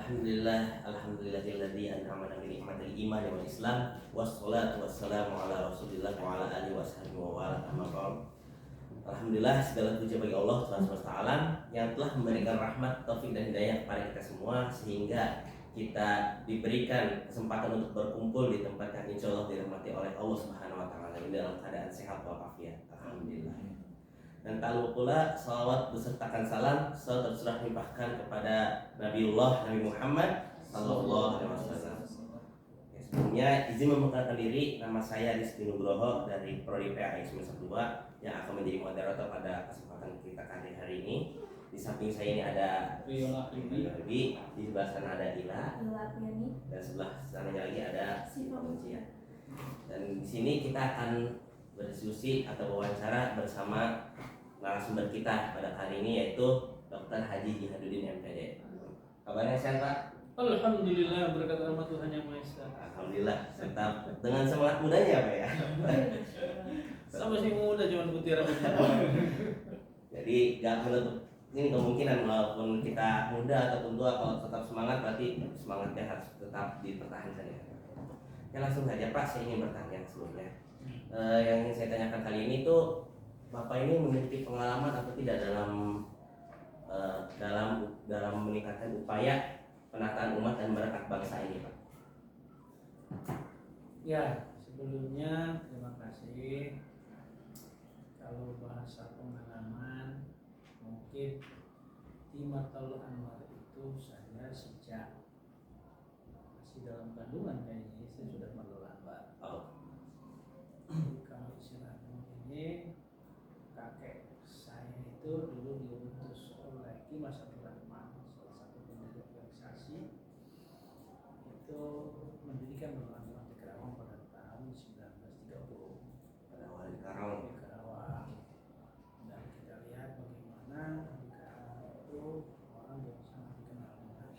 Alhamdulillahilladzi an'ama bi ni'matil iman wal islam wassalatu wassalamu ala Rasulillah wa ala alihi washabihi wa ala amma ba'd. Alhamdulillah, segala puji bagi Allah Tuhan semesta alam yang telah memberikan rahmat, taufik dan hidayah kepada kita semua sehingga kita diberikan kesempatan untuk berkumpul di tempat yang insya Allah dirahmati oleh Allah Subhanahu wa taala ini dalam keadaan sehat walafiat. Alhamdulillah. Dan tak lupa pula salawat besertakan salam selalu tercurah limpahkan kepada Nabiullah Nabi Muhammad Sallallahu Alaihi Wasallam. Sebelumnya izin memperkenalkan diri, nama saya Rizky Nugroho dari Prodi PAI semester 2 yang akan menjadi moderator pada kesempatan kita hari ini. Di samping saya ini ada Riola Bibi, di sebelah sana ada Ila, dan sebelah sananya lagi ada Sifamucia. Dan di sini kita akan berdiskusi atau wawancara bersama narasumber kita pada hari ini yaitu Dr. Haji Jihaduddin MPD. Kabarnya sehat Pak? Alhamdulillah, berkat rahmat Tuhan Yang Maha Esa. Alhamdulillah, tetap dengan semangat mudanya Pak ya. Sama masih muda, cuma putih rambutnya. Jadi gak menutup ini kemungkinan walaupun kita muda ataupun tua, kalau tetap semangat berarti semangatnya harus tetap dipertahankan ya. Ya langsung saja Pak, saya ingin bertanya sebelumnya. Yang ingin saya tanyakan kali ini tuh Bapak ini memiliki pengalaman atau tidak dalam meningkatkan upaya penataan umat dan merekat bangsa ini Pak? Ya, sebelumnya terima kasih. Kalau bahasa pengalaman, mungkin Timatul Anwar itu saya sejak masih dalam kandungan kayaknya saya sudah Timatul Anwar. Kalau istilahnya ini kakek saya itu dulu diutus oleh Ki Mas Abdul Rahman, salah satu pendiri organisasi itu mendirikan Nurul di Karawang pada tahun 1930 Pada awal di Karawang. Dan kita lihat bagaimana di Karawang itu orang yang sangat dikenal dengan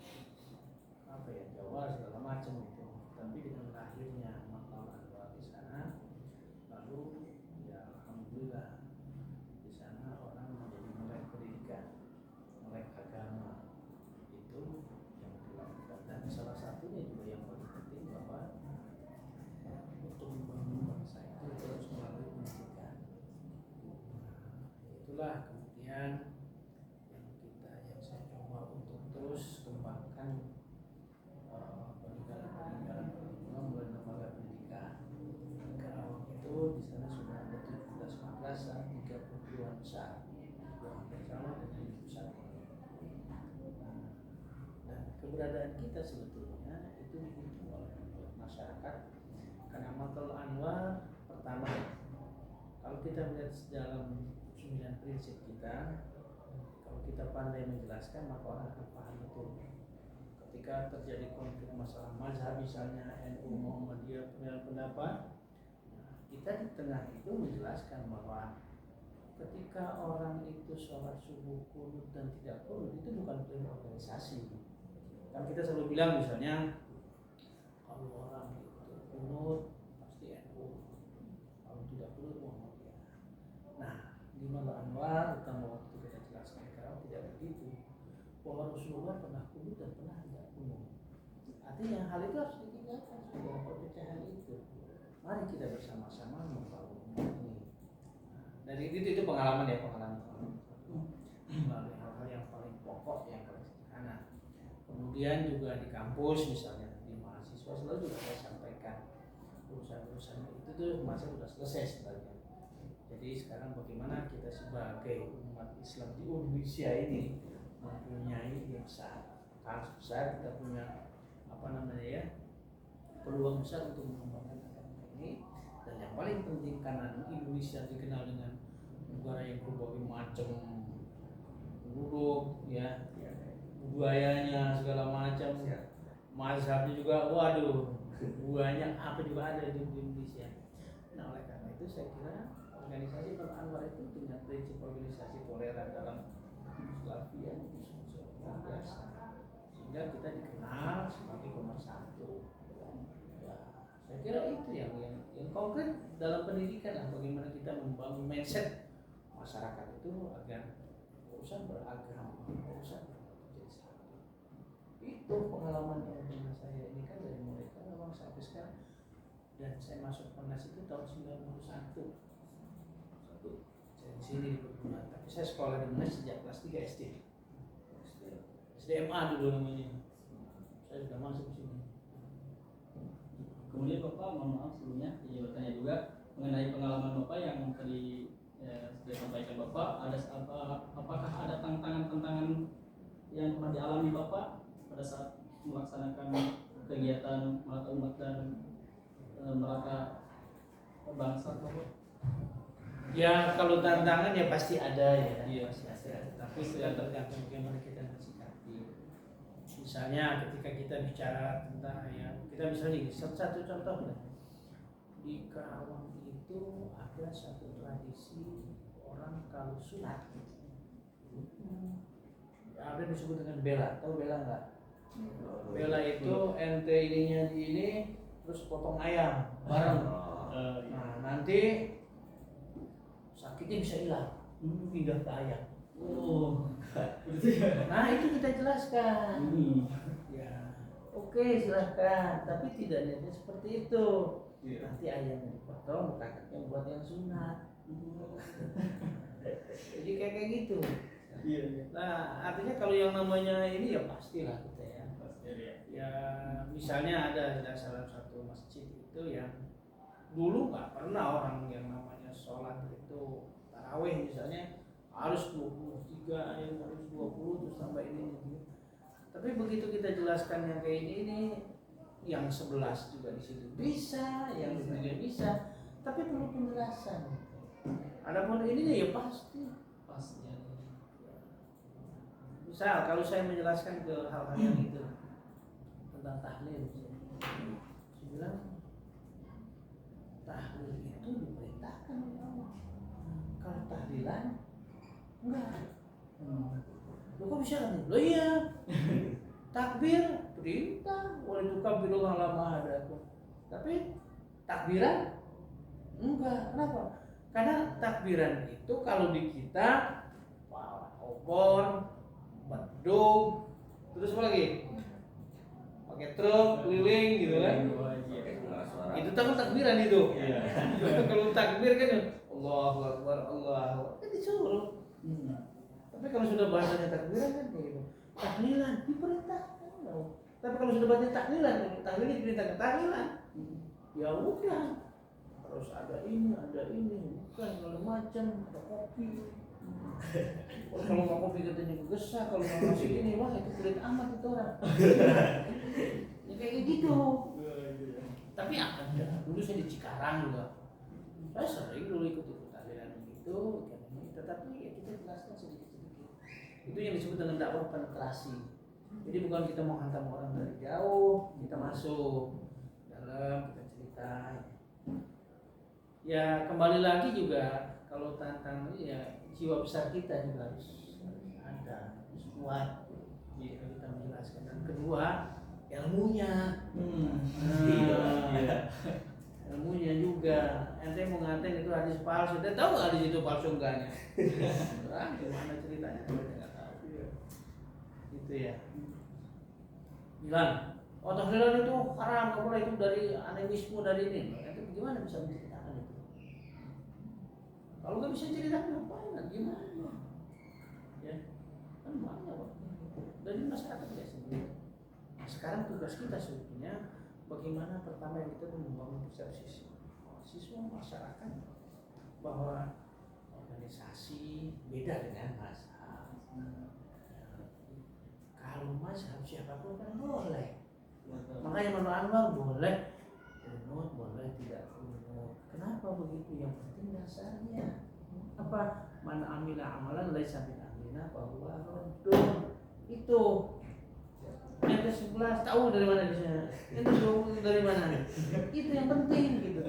Jawa segala macam itu, tapi dengan lahirnya Maqam Anwar di sana, lalu ya alhamdulillah di sana orang menjadi melek pendidikan, melek agama itu yang dilakukan. Dan salah satunya juga yang paling penting bahwa untuk membangun bangsa itu terus melalui pendidikan. Itulah kemudian yang saya coba untuk terus kembangkan peninggalan mulai lembaga pendidikan. Karawang itu di sana sudah ada 17 madrasah, 32 besar, yang hampir sama dengan di pusat. Dan keberadaan kita sebetulnya itu didukung oleh masyarakat karena Maqam Anwar pertama, kalau kita melihat dalam 9 prinsip kita, kalau kita pandai menjelaskan maka orang akan paham betul. Ketika terjadi konflik masalah mazhab misalnya NU Muhammadiyah perbedaan pendapat, kita di tengah itu menjelaskan bahwa ketika orang itu sholat subuh kunut dan tidak kunut itu bukan klaim organisasi. Kan kita selalu bilang misalnya kalau orang itu kunut pasti NU, kalau tidak kunut Muhammadiyah. Nah, di Maqam Anwar kalau waktu kita jelaskan kalau tidak begitu, bahwa Rasulullah pernah kunut dan pernah tidak kunut. Artinya hal itu harus ditinggalkan, sudah perpecahan itu. Mari kita bersama-sama membangun ini. Dari itu pengalaman melalui hal-hal yang paling pokok, yang paling sederhana. Kemudian juga di kampus misalnya di mahasiswa selalu juga saya sampaikan urusan-urusan itu tuh masa sudah selesai sebenarnya. Jadi sekarang bagaimana kita sebagai umat Islam di Indonesia ini mempunyai yang sangat besar, kita punya peluang besar untuk mengembangkan agama ini. Dan yang paling penting karena Indonesia dikenal dengan negara yang berbagai macam penduduk ya, budayanya segala macam, mazhabnya juga waduh banyak, apa juga ada di Indonesia. Nah oleh karena itu saya kira organisasi Maqam Anwar itu dengan prinsip organisasi toleran dalam Islamia itu luar biasa, sehingga kita dikenal sebagai pemersatu. Ya, saya kira itu yang konkret dalam pendidikan lah, bagaimana kita membangun mindset masyarakat itu agar urusan beragama, urusan menjadi satu. Itu pengalaman yang pernah saya ini kan dari mulai Karawang sampai sekarang, dan saya masuk PONAS itu tahun 91. Saya di sini di perguruan, tapi saya sekolah di mana sejak kelas 3 SD. SDMA dulu namanya. Saya sudah masuk sini. Kemudian Bapak, mohon maaf sebelumnya, izin bertanya juga mengenai pengalaman Bapak yang tadi sudah sampaikan Bapak. Apakah ada tantangan-tantangan yang pernah dialami Bapak pada saat melaksanakan kegiatan Malaka Umat dan Malaka Bangsa Bapak? Ya kalau tantangan ya pasti ada ya. Iya. Pasti ada. Tapi sudah tergantung bagaimana kita mensikapi. Misalnya ketika kita bicara tentang ya, kita misalnya ini satu contoh lah. Di Karawang itu ada satu tradisi orang kalau sunat ada disebut dengan bela. Tahu bela nggak? Bela itu ente ininya di ini terus potong ayam bareng. Nah nanti sakitnya bisa hilang, pindah ke ayam. Oh, Nah itu kita jelaskan. Ya, oke silahkan, tapi tidak niatnya seperti itu. Nanti ayamnya dipotong, kakaknya buat yang sunat. Jadi kayak gitu. Nah artinya kalau yang namanya ini ya pastilah kita ya. Ya misalnya ada salah satu masjid itu yang dulu nggak pernah orang yang namanya sholat itu taraweh misalnya harus 23 ayat, harus 20 terus tambah ini. Tapi begitu kita jelaskan yang kayak ini yang 11 juga di situ bisa, yang juga bisa, tapi perlu penjelasan. Adapun ininya ya pasti. Misal kalau saya menjelaskan ke hal-hal yang itu tentang tahlil, saya bilang tahlil itu diperintahkan oleh Allah. Kalau tahlilan enggak. Lo kok bisa kan? Lo iya. Takbir perintah, wala tukabbirullaha ala ma hadakum. Tapi takbiran enggak. Kenapa? Karena takbiran itu kalau di kita obor, beduk, terus apa lagi? Pakai truk keliling gitu kan? Itu takbiran itu. Kalau takbir kan Allahu Akbar, Allahu Akbar kan disuruh. Tapi kalau sudah bahasanya takbiran kan kayak gitu. Tahlilan diperintahkan. Tapi kalau sudah bahasanya tahlilan diperintahkan tahlilan. Ya udah. Harus ada ini, bukan kalau macam ada kopi. Kalau nggak kopi katanya gegesa, kalau nggak masih ini wah itu kulit amat itu orang. Ya kayak gitu. Tapi ada. Dulu saya di Cikarang juga. Saya sering dulu ikut tahlilan gitu, tetapi ya kita jelaskan sedikit-sedikit. Itu yang disebut dengan dakwah penetrasi. Jadi bukan kita mau hantam orang dari jauh, kita masuk dalam, kita cerita. Ya kembali lagi juga kalau tantangan ya jiwa besar kita juga harus ada, harus kuat. Jika kita menjelaskan. Dan kedua ilmunya. Ilmunya juga. Ente mau ngatain itu hadis palsu, dia tahu nggak hadis itu palsu enggaknya? Gimana ceritanya? Saya nggak tahu. Gitu ya. Bilang, oh tahlilan itu haram, nggak boleh, itu dari animisme dari ini. Ente gimana bisa menceritakan itu? Kalau nggak bisa ceritakan ngapain? Gimana? Ya, kan banyak. Dari masyarakat biasa. Nah, sekarang tugas kita sebetulnya bagaimana pertama yang kita membangun persepsi siswa masyarakat bahwa organisasi beda dengan mazhab. Kalau mazhab siapapun kan boleh. Makanya Manu Anwar boleh kunut, boleh tidak kunut. Kenapa begitu? Yang penting dasarnya apa? Man amila amalan laisa min amrina bahwa raddun. Itu yang ke-11 tahu dari mana bisa, yang ke-20 dari mana, itu yang penting gitu.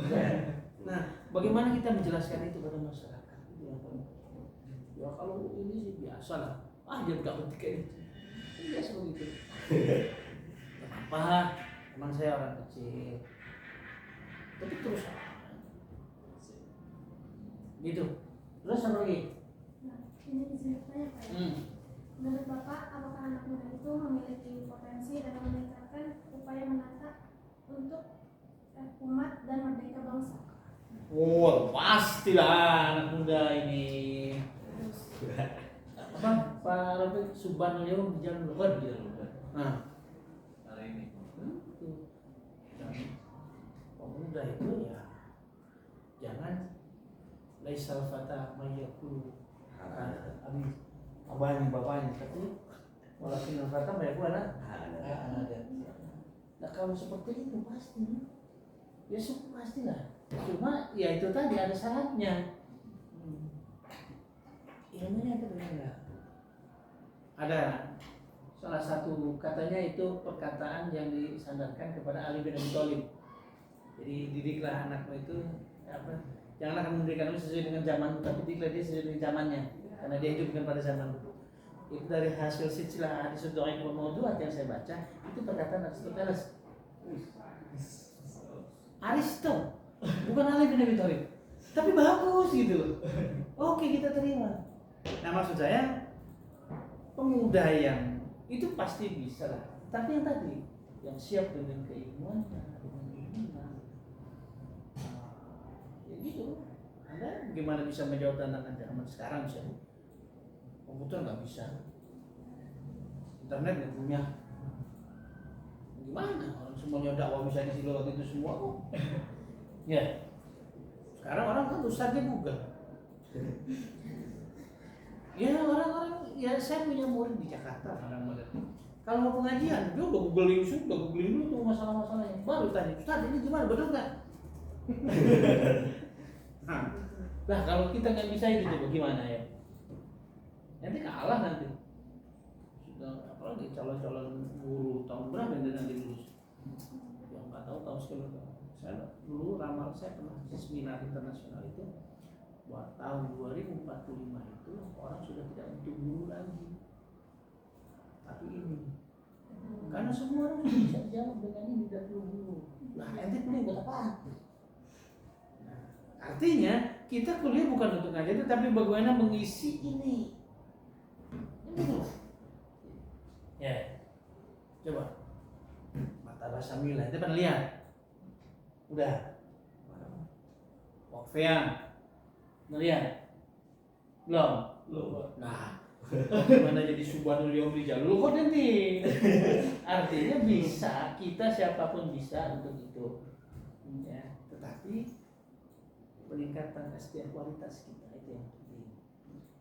Nah, bagaimana kita menjelaskan itu pada masyarakat itu yang penting. Ya kalau ini sih biasa lah, dia nggak penting kayak gitu, biasa begitu. Kenapa? Emang saya orang kecil, tapi terus gitu. Terus apa lagi? Nah, ini izin saya Pak. Menurut Bapak, apakah anak muda itu memiliki potensi dalam meningkatkan dan merdeka bangsa. Oh, pastilah anak muda ini. Apa Pak Rafiq Subhanul Yaum di jalan luar dia. Nah, Hari ini. itu. Dan pemuda itu ya jangan laisal fata mayyakulu abi abahnya bapaknya, tapi walakin fata mayyakulu ada. Nah kalau seperti itu pasti ya pastilah. Cuma ya itu tadi ada syaratnya. Ilmunya itu benar. Ada salah satu katanya itu perkataan yang disandarkan kepada Ali bin Abi Thalib. Jadi didiklah anakmu itu apa? Janganlah kamu mendidik anakmu sesuai dengan zaman, tapi didiklah dia sesuai dengan zamannya, karena dia hidup bukan pada zaman. Itu dari hasil silsilah hadis dhaif wal mawdu'at yang saya baca, itu perkataan Aristoteles. Aristo, bukan Ali bin Abi Thalib. Tapi bagus gitu loh. Oke, kita terima. Nah maksud saya pemuda yang itu pasti bisa lah. Tapi yang tadi yang siap dengan keilmuannya, dengan iman, ya gitu. Anda gimana bisa menjawab tantangan zaman sekarang misalnya? Komputer nggak bisa, internet nggak punya. Gimana? Orang semuanya dakwah bisa di situ waktu itu semua kok. Ya. Sekarang orang kan ustadznya Google. Ya orang-orang ya saya punya murid di Jakarta orang murid. Kalau mau pengajian dia udah googling dulu tuh masalah-masalahnya. Baru tanya, Ustaz ini gimana betul nggak? Nah kalau kita nggak bisa itu coba gimana ya? Nanti kalah nanti. Sudah apalagi calon-calon guru tahun berapa yang nanti lulus? Yang nggak tahu sekarang. Saya dulu ramal saya pernah di seminar internasional itu buat tahun 2045 itu orang sudah tidak butuh guru lagi. Tapi ini karena semua orang sudah bisa jawab dengan ini tidak perlu guru. Nah, ente kuliah buat apa? Nah, artinya kita kuliah bukan untuk ngajar tapi bagaimana mengisi ini. Ini loh. Ya. Coba. Mata bahasa Mila, ente pernah lihat? Udah. Wakfian. Ngelihat? Belum? Nah, gimana jadi Subhanul Yaum di jalur kok nanti? Artinya bisa, kita siapapun bisa untuk itu. Ya, tetapi peningkatan SDM kualitas kita itu yang penting.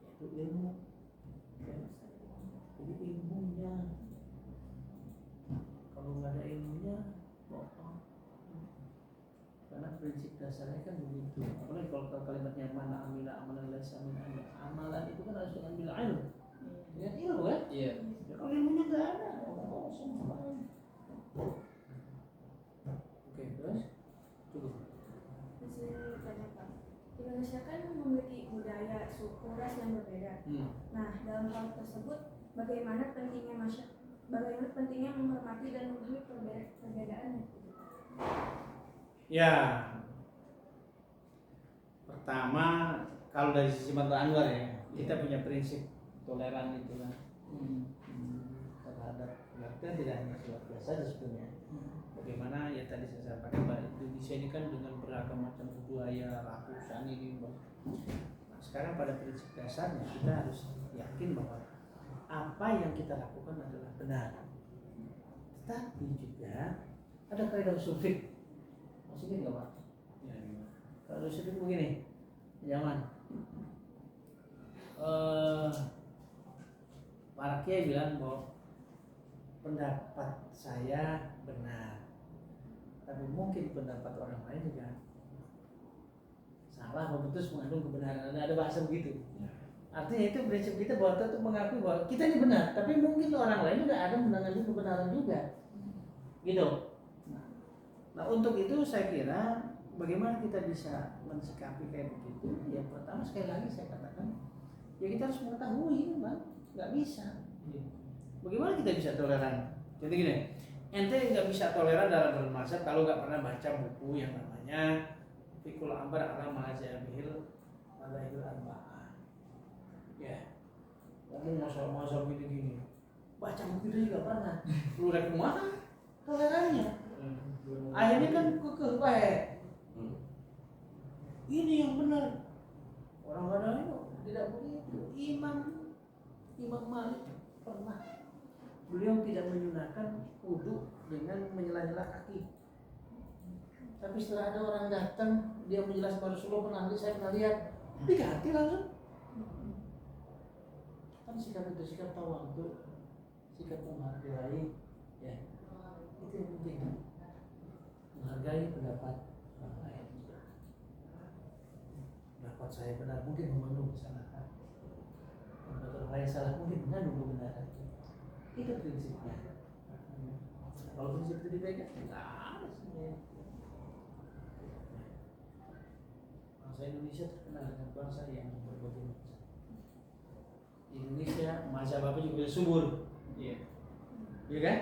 Yaitu ilmu. Ya. Jadi ilmunya. Kalau nggak ada ilmunya, bohong. Karena prinsip dasarnya kan begitu. Apalagi kalau kalimatnya mana amila amalan laisa min ilmi. Amalan itu kan harus dengan bil ilmu. Dengan ilmu kan? Iya. Ya, kalau ilmunya nggak ada, kosong. Oke, terus cukup. Masih tanya Pak. Indonesia kan memiliki budaya, suku, ras yang berbeda. Nah, dalam hal tersebut, bagaimana pentingnya menghormati dan memahami perbedaannya? Ya, pertama kalau dari sisi Mata Anwar ya, kita punya prinsip toleran itu kan terhadap pengertian tidak hanya luar biasa sebetulnya. Bagaimana ya tadi saya sampaikan bahwa Indonesia ini kan dengan beragam macam budaya, ratusan ini. Nah, sekarang pada prinsip dasarnya kita harus yakin bahwa apa yang kita lakukan adalah benar. Tetapi juga ada kaidah usul fiqh. Maksudnya enggak Pak? Ya, kalau usul fiqh begini, zaman para kiai bilang bahwa pendapat saya benar, tapi mungkin pendapat orang lain juga salah, memutus mengandung kebenaran. Ada bahasa begitu. Artinya itu prinsip kita bahwa tetap mengakui bahwa kita ini benar, tapi mungkin orang lain juga ada mengandung kebenaran juga, gitu. Nah untuk itu saya kira bagaimana kita bisa mensikapi kayak begitu? Ya pertama sekali lagi saya katakan, ya kita harus mengetahui, Bang, nggak bisa. Bagaimana kita bisa toleran? Jadi gini, ente nggak bisa toleran dalam bermazhab kalau nggak pernah baca buku yang namanya Fiqhul Ambar ala Mazhabihil Arba'ah. Ya, ngomong masalah gini-gini, baca buku itu juga pernah. Lu rek kemana? Tolerannya. Akhirnya kan kekeh baik. Ini yang benar. Orang kadang itu tidak begitu. Imam Malik pernah, beliau tidak menyunahkan wudhu dengan menyela-nyela kaki. Tapi setelah ada orang datang, dia menjelaskan Rasulullah pernah, saya pernah lihat, diganti langsung. Kan sikap itu sikap tawadhu, sikap menghargai, ya itu yang penting. Menghargai pendapat orang lain. Pendapat saya benar, mungkin mengandung kesalahan. Pendapat orang lain salah, mungkin mengandung kebenaran. Itu prinsipnya. Kalau prinsip itu dipegang, nggak ada sebenarnya. Bangsa Indonesia terkenal dengan bangsa yang berbagai macam. Di Indonesia mazhab apa juga subur. Iya. Iya kan?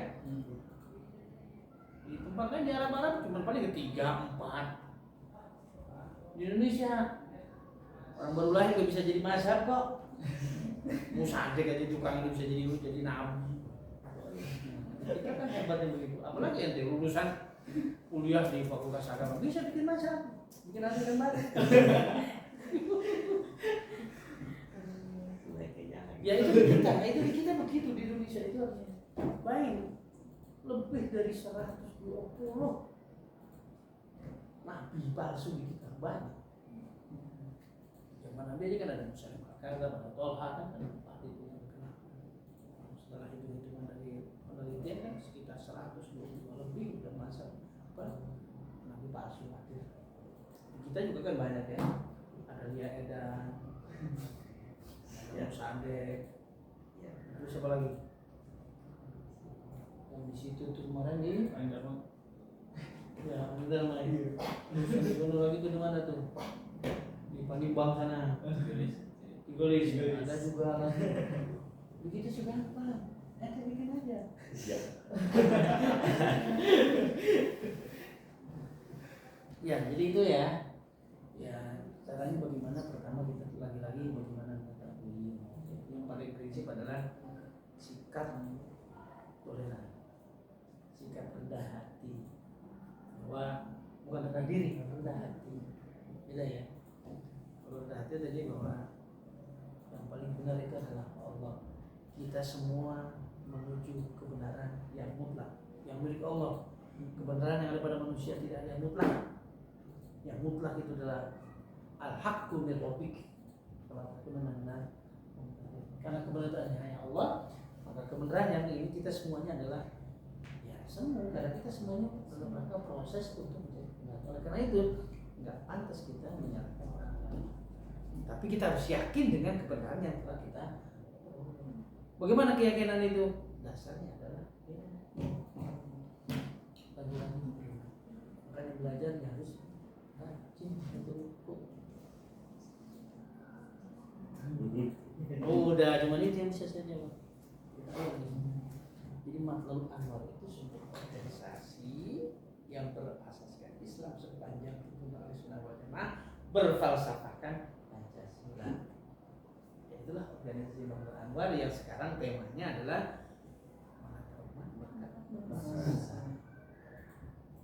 Di tempat lain di Arab cuma paling 3, 4. Di Indonesia orang baru lahir gak bisa jadi mazhab kok. Musadek aja tukang itu bisa jadi nabi. Kita kan hebatnya begitu. Apalagi ente lulusan kuliah di Fakultas Agama bisa bikin mazhab, bikin aturan baru. Ya itu di kita begitu di Indonesia itu artinya baik lebih dari 120 nabi palsu di kita banyak. Zaman Nabi aja kan ada Musa bin Bakar, ada Tolha kan ada 4 itu yang terkenal. Setelah itu hitungan dari penelitian kan sekitar 122 lebih udah masa apa nabi palsu hadir. Kita juga kan banyak ya. Ada Lia Edan, Sadek, terus siapa lagi? Yang di situ tuh kemarin di ya udah lagi. Terus lagi tuh di mana tuh? Di Panimbang sana. Igolis. Ada juga lagi. Begitu sih gampang. Nanti bikin aja. Siap. Ya, jadi itu ya. Ya, caranya bagaimana? Pertama kita lagi-lagi bagaimana mengetahui. Yang paling prinsip adalah sikap toleran, sikap rendah hati. Bahwa bukan rendah diri, rendah hati. Beda ya. Kalau rendah hati tadi bahwa yang paling benar itu adalah Allah. Kita semua menuju kebenaran yang mutlak, yang milik Allah. Kebenaran yang ada pada manusia tidak ada yang mutlak. Yang mutlak itu adalah al-haqqu min rabbik. Kalau benar-benar karena kebenaran hanya Allah, maka kebenaran yang ini kita semuanya adalah ya semu. Karena kita semuanya dalam rangka proses untuk menjadi benar. Oleh karena itu nggak pantas kita menyalahkan orang lain. Tapi kita harus yakin dengan kebenaran yang telah kita. Bagaimana keyakinan itu? Dasarnya adalah lagi-lagi makanya belajar harus rajin untuk udah cuman itu yang bisa saya jawab. Jadi Matlabul Anwar itu sebuah organisasi yang berasaskan Islam sepanjang tuntunan Ahlussunnah wal Jamaah, berfalsafahkan Pancasila. Itulah organisasi Matlabul Anwar yang sekarang temanya adalah menata umat berbangsa.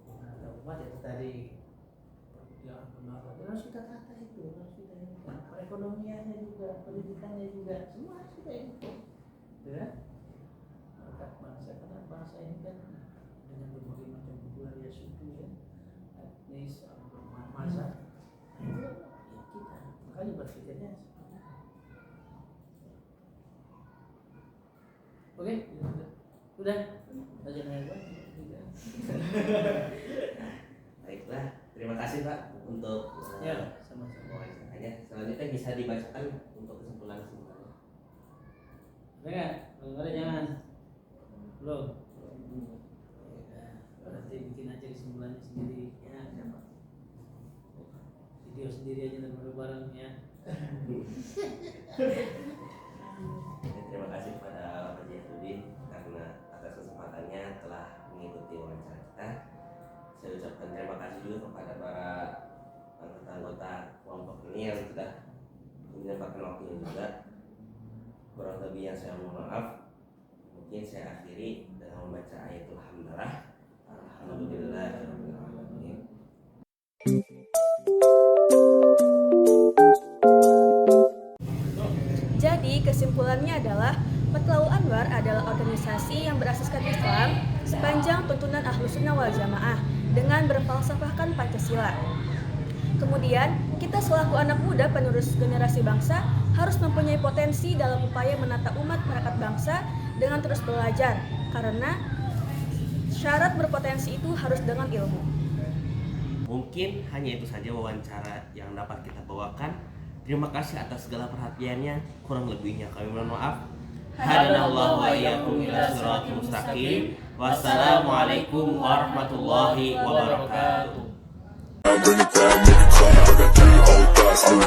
Menata umat itu tadi yang benar harus kita tata itu, harus kita ini perekonomiannya juga, pendidikannya juga, semua harus kita ini, ya. Maka bangsa karena bangsa ini kan dengan berbagai macam budaya suku ya, etnis, mazhab, itu ya kita makanya berpikirnya. Oke, sudah. Belajar yang Baiklah, terima kasih Pak untuk ya sama-sama. wawancaranya. Selanjutnya bisa dibacakan untuk kesimpulan-kesimpulannya. Ada nggak? Kalau ada jangan. Belum. Nanti bikin aja kesimpulannya sendiri ya. Video sendiri aja dan bareng ya. Terima kasih kepada Pak Jainuddin karena atas kesempatannya telah mengikuti wawancara kita. Saya ucapkan terima kasih juga kepada para anggota kelompok ini yang sudah menyempatkan waktunya juga. Kurang lebih yang saya mohon maaf. Mungkin saya akhiri dengan membaca ayatul hamdalah. Alhamdulillah. Jalannya adalah Matlaul Anwar adalah organisasi yang berasaskan Islam sepanjang tuntunan Ahlus Sunnah wal Jamaah dengan berfalsafahkan Pancasila. Kemudian, kita selaku anak muda penerus generasi bangsa harus mempunyai potensi dalam upaya menata umat perangkat bangsa dengan terus belajar, karena syarat berpotensi itu harus dengan ilmu. Mungkin hanya itu saja wawancara yang dapat kita bawakan. Terima kasih atas segala perhatiannya. Kurang lebihnya kami mohon maaf. Hadanallahu wa iyyakum ila shiratal mustaqim. Wassalamualaikum warahmatullahi wabarakatuh. I bring it back, make it clap. I got 3 old thoughts, new